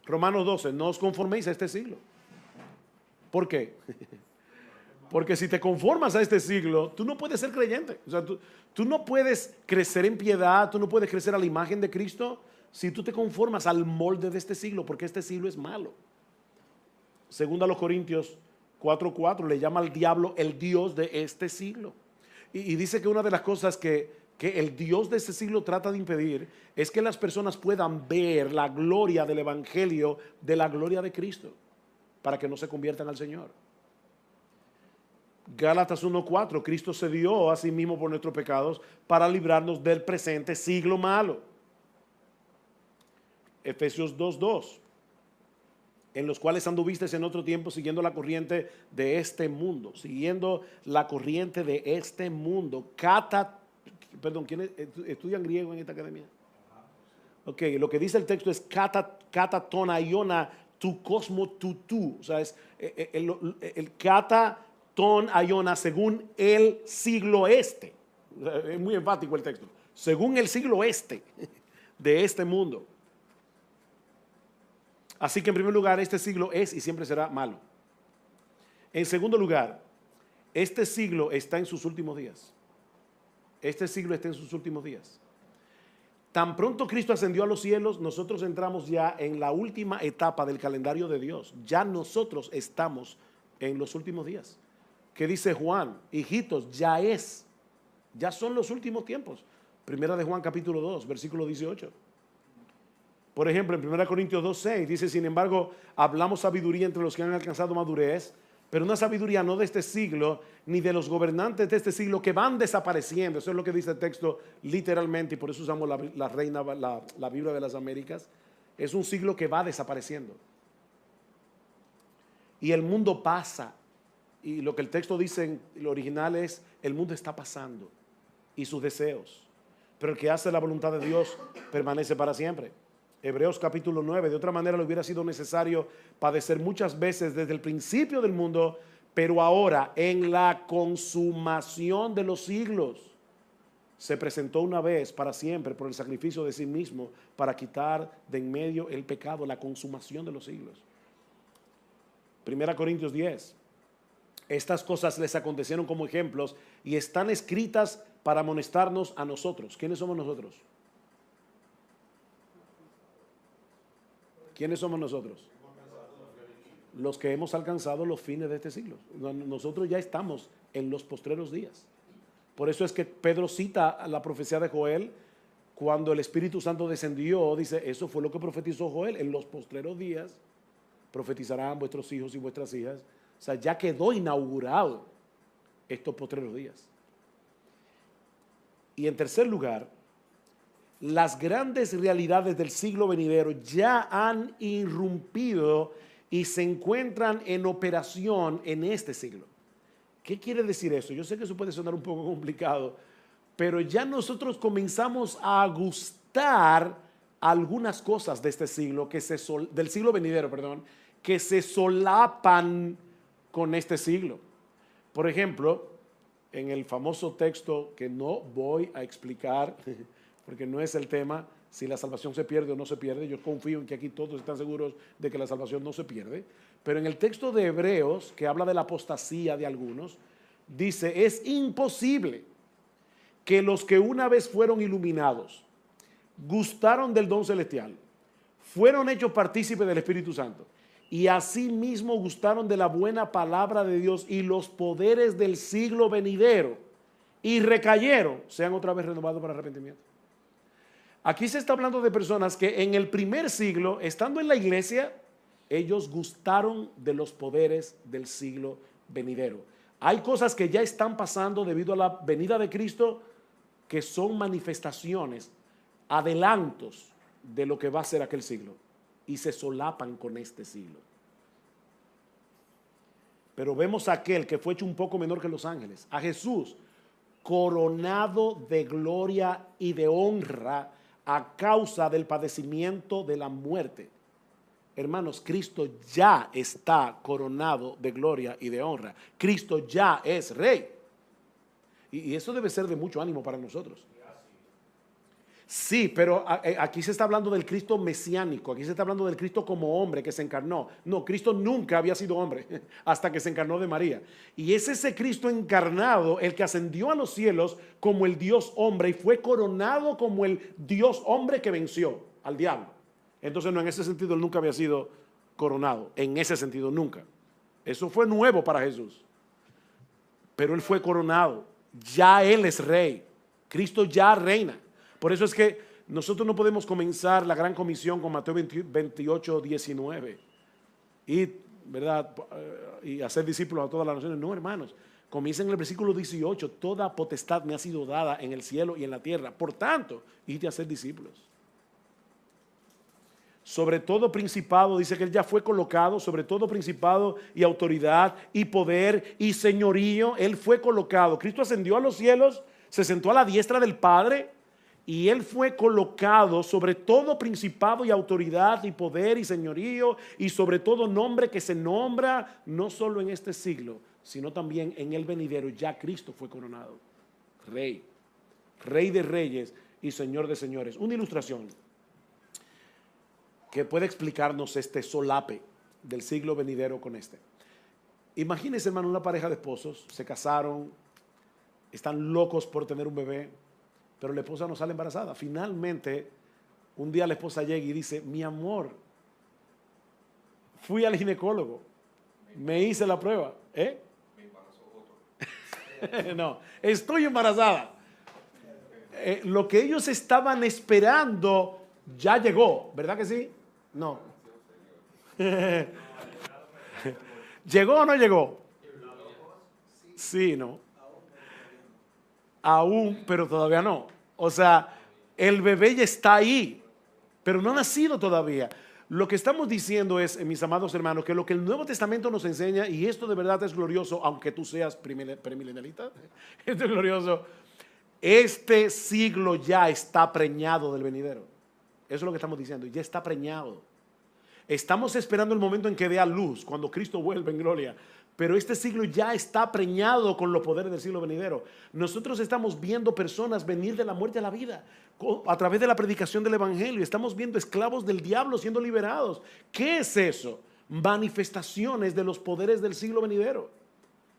Romanos 12, no os conforméis a este siglo. ¿Por qué? Porque si te conformas a este siglo, tú no puedes ser creyente. O sea, tú no puedes crecer en piedad, tú no puedes crecer a la imagen de Cristo si tú te conformas al molde de este siglo, porque este siglo es malo. Segunda a los Corintios 4:4 le llama al diablo el Dios de este siglo. Y dice que una de las cosas que el Dios de este siglo trata de impedir es que las personas puedan ver la gloria del Evangelio de la gloria de Cristo, para que no se conviertan al Señor. Gálatas 1:4, Cristo se dio a sí mismo por nuestros pecados para librarnos del presente siglo malo. Efesios 2:2, en los cuales anduvisteis en otro tiempo siguiendo la corriente de este mundo, siguiendo la corriente de este mundo. ¿Quiénes estudian griego en esta academia? Ok, lo que dice el texto es katatonaiona tu cosmo tu. O sea, es el katatonaiona según el siglo este. Es muy enfático el texto. Según el siglo este de este mundo. Así que en primer lugar, este siglo es y siempre será malo. En segundo lugar, este siglo está en sus últimos días. Este siglo está en sus últimos días. Tan pronto Cristo ascendió a los cielos, nosotros entramos ya en la última etapa del calendario de Dios. Ya nosotros estamos en los últimos días. ¿Qué dice Juan? Hijitos, ya son los últimos tiempos. Primera de Juan capítulo 2, versículo 18. Por ejemplo, en 1 Corintios 2:6 dice, sin embargo, hablamos sabiduría entre los que han alcanzado madurez, pero una sabiduría no de este siglo, ni de los gobernantes de este siglo que van desapareciendo. Eso es lo que dice el texto literalmente, y por eso usamos la Biblia de las Américas. Es un siglo que va desapareciendo. Y el mundo pasa, y lo que el texto dice en lo original es, el mundo está pasando, y sus deseos. Pero el que hace la voluntad de Dios permanece para siempre. Hebreos capítulo 9, de otra manera le hubiera sido necesario padecer muchas veces desde el principio del mundo, pero ahora en la consumación de los siglos se presentó una vez para siempre por el sacrificio de sí mismo para quitar de en medio el pecado, la consumación de los siglos. 1 Corintios 10, estas cosas les acontecieron como ejemplos y están escritas para amonestarnos a nosotros. ¿Quiénes somos nosotros? ¿Quiénes somos nosotros? Los que hemos alcanzado los fines de este siglo. Nosotros ya estamos en los postreros días. Por eso es que Pedro cita la profecía de Joel cuando el Espíritu Santo descendió. Dice, eso fue lo que profetizó Joel. En los postreros días profetizarán vuestros hijos y vuestras hijas. O sea, ya quedó inaugurado estos postreros días. Y en tercer lugar, las grandes realidades del siglo venidero ya han irrumpido y se encuentran en operación en este siglo. ¿Qué quiere decir eso? Yo sé que eso puede sonar un poco complicado, pero ya nosotros comenzamos a gustar algunas cosas de este siglo, del siglo venidero, que se solapan con este siglo. Por ejemplo, en el famoso texto que no voy a explicar, porque no es el tema, si la salvación se pierde o no se pierde. Yo confío en que aquí todos están seguros de que la salvación no se pierde. Pero en el texto de Hebreos, que habla de la apostasía de algunos, dice, es imposible que los que una vez fueron iluminados, gustaron del don celestial, fueron hechos partícipes del Espíritu Santo, y asimismo gustaron de la buena palabra de Dios y los poderes del siglo venidero, y recayeron, sean otra vez renovados para arrepentimiento. Aquí se está hablando de personas que en el primer siglo, estando en la iglesia, ellos gustaron de los poderes del siglo venidero. Hay cosas que ya están pasando debido a la venida de Cristo que son manifestaciones, adelantos de lo que va a ser aquel siglo, y se solapan con este siglo. Pero vemos a aquel que fue hecho un poco menor que los ángeles, a Jesús, coronado de gloria y de honra a causa del padecimiento de la muerte. Hermanos, Cristo ya está coronado de gloria y de honra. Cristo ya es rey. Y eso debe ser de mucho ánimo para nosotros. Sí, pero aquí se está hablando del Cristo mesiánico, aquí se está hablando del Cristo como hombre que se encarnó. No, Cristo nunca había sido hombre hasta que se encarnó de María. Y es ese Cristo encarnado el que ascendió a los cielos como el Dios hombre y fue coronado como el Dios hombre que venció al diablo. Entonces no, en ese sentido él nunca había sido coronado, en ese sentido nunca. Eso fue nuevo para Jesús. Pero él fue coronado, ya él es rey, Cristo ya reina. Por eso es que nosotros no podemos comenzar la gran comisión con Mateo 28, 19 y, ¿verdad? Y hacer discípulos a todas las naciones. No, hermanos, comiencen en el versículo 18. Toda potestad me ha sido dada en el cielo y en la tierra. Por tanto, id a hacer discípulos. Sobre todo principado, dice que él ya fue colocado, sobre todo principado y autoridad y poder y señorío, él fue colocado. Cristo ascendió a los cielos, se sentó a la diestra del Padre. Y él fue colocado sobre todo principado y autoridad y poder y señorío y sobre todo nombre que se nombra no solo en este siglo, sino también en el venidero. Ya Cristo fue coronado rey, rey de reyes y señor de señores. Una ilustración que puede explicarnos este solape del siglo venidero con este. Imagínense, hermano, una pareja de esposos, se casaron, están locos por tener un bebé, pero la esposa no sale embarazada. Finalmente, un día la esposa llega y dice: mi amor, fui al ginecólogo, me hice la prueba. Me embarazó otro. No, estoy embarazada. Lo que ellos estaban esperando ya llegó, ¿verdad que sí? No. ¿Llegó o no llegó? Sí, no. Aún, pero todavía no. O sea, el bebé ya está ahí, pero no ha nacido todavía. Lo que estamos diciendo es, mis amados hermanos, que lo que el Nuevo Testamento nos enseña, y esto de verdad es glorioso, aunque tú seas premilenialista, esto es glorioso, este siglo ya está preñado del venidero. Eso es lo que estamos diciendo, ya está preñado. Estamos esperando el momento en que dé a luz, cuando Cristo vuelva en gloria. Pero este siglo ya está preñado con los poderes del siglo venidero. Nosotros estamos viendo personas venir de la muerte a la vida a través de la predicación del evangelio. Estamos viendo esclavos del diablo siendo liberados. ¿Qué es eso? Manifestaciones de los poderes del siglo venidero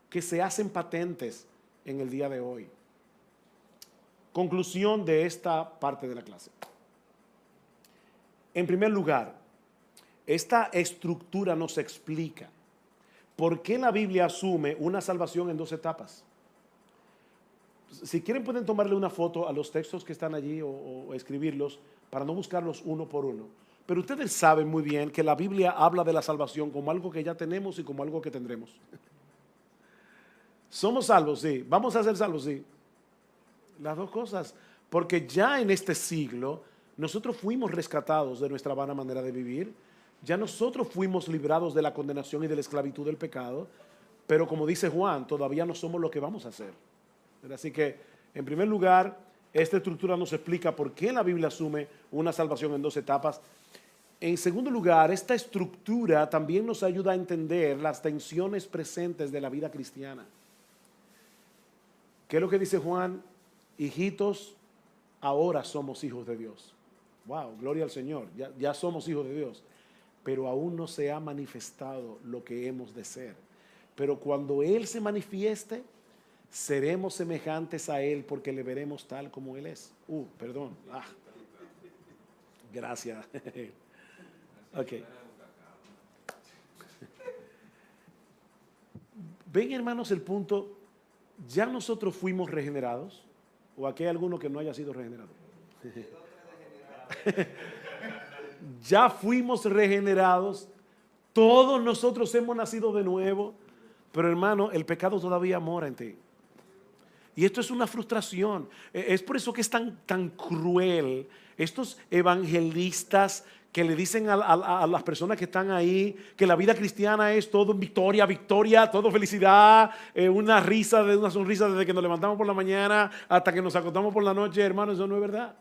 que se hacen patentes en el día de hoy. Conclusión de esta parte de la clase. En primer lugar, esta estructura nos explica ¿por qué la Biblia asume una salvación en dos etapas? Si quieren pueden tomarle una foto a los textos que están allí o escribirlos para no buscarlos uno por uno. Pero ustedes saben muy bien que la Biblia habla de la salvación como algo que ya tenemos y como algo que tendremos. Somos salvos, sí. Vamos a ser salvos, sí. Las dos cosas. Porque ya en este siglo nosotros fuimos rescatados de nuestra vana manera de vivir. Ya nosotros fuimos librados de la condenación y de la esclavitud del pecado, pero como dice Juan, todavía no somos lo que vamos a hacer. Así que, en primer lugar, esta estructura nos explica por qué la Biblia asume una salvación en dos etapas. En segundo lugar, esta estructura también nos ayuda a entender las tensiones presentes de la vida cristiana. ¿Qué es lo que dice Juan? Hijitos, ahora somos hijos de Dios. Wow, gloria al Señor, ya somos hijos de Dios. Pero aún no se ha manifestado lo que hemos de ser. Pero cuando Él se manifieste, seremos semejantes a Él porque le veremos tal como Él es. Perdón. Gracias. Ok. ¿Ven, hermanos, el punto? ¿Ya nosotros fuimos regenerados? ¿O aquí hay alguno que no haya sido regenerado? Ya fuimos regenerados, todos nosotros hemos nacido de nuevo, pero hermano, el pecado todavía mora en ti. Y esto es una frustración. Es por eso que es tan cruel estos evangelistas que le dicen a las personas que están ahí que la vida cristiana es todo victoria, victoria, todo felicidad, una sonrisa desde que nos levantamos por la mañana hasta que nos acostamos por la noche. Hermano, eso no es verdad.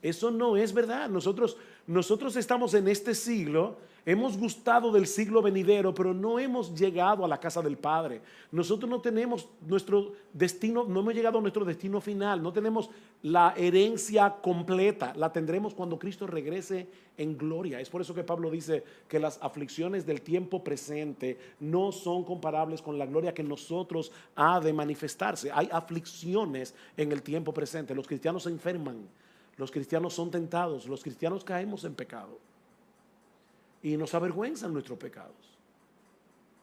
Eso no es verdad. Nosotros estamos en este siglo, hemos gustado del siglo venidero, pero no hemos llegado a la casa del Padre. Nosotros no tenemos nuestro destino, no hemos llegado a nuestro destino final, no tenemos la herencia completa, la tendremos cuando Cristo regrese en gloria. Es por eso que Pablo dice que las aflicciones del tiempo presente no son comparables con la gloria que nosotros ha de manifestarse. Hay aflicciones en el tiempo presente. Los cristianos se enferman, los cristianos son tentados, los cristianos caemos en pecado y nos avergüenzan nuestros pecados.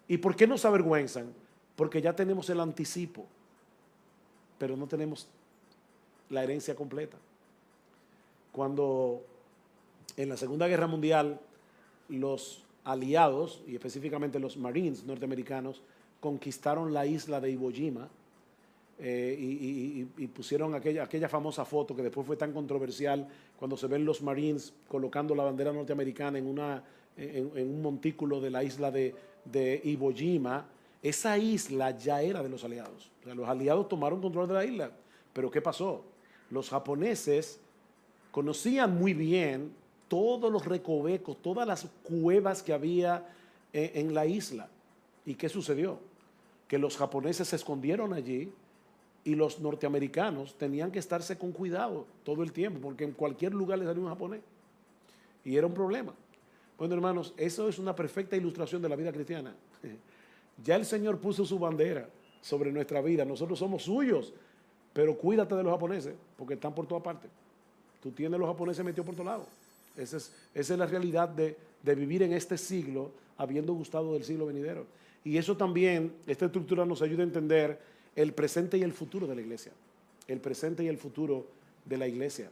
¿Y por qué nos avergüenzan? Porque ya tenemos el anticipo, pero no tenemos la herencia completa. Cuando en la Segunda Guerra Mundial los aliados, y específicamente los Marines norteamericanos, conquistaron la isla de Iwo Jima, y pusieron aquella famosa foto que después fue tan controversial, cuando se ven los Marines colocando la bandera norteamericana en un montículo de la isla de Iwo Jima. Esa isla ya era de los aliados. O sea, los aliados tomaron control de la isla. Pero ¿qué pasó? Los japoneses conocían muy bien todos los recovecos, todas las cuevas que había en la isla. ¿Y qué sucedió? Que los japoneses se escondieron allí y los norteamericanos tenían que estarse con cuidado todo el tiempo, porque en cualquier lugar les salía un japonés. Y era un problema. Bueno, hermanos, eso es una perfecta ilustración de la vida cristiana. Ya el Señor puso su bandera sobre nuestra vida. Nosotros somos suyos, pero cuídate de los japoneses, porque están por todas partes. Tú tienes los japoneses metidos por todos lados. Esa es la realidad de vivir en este siglo, habiendo gustado del siglo venidero. Y eso también, esta estructura nos ayuda a entender el presente y el futuro de la iglesia. El presente y el futuro de la iglesia.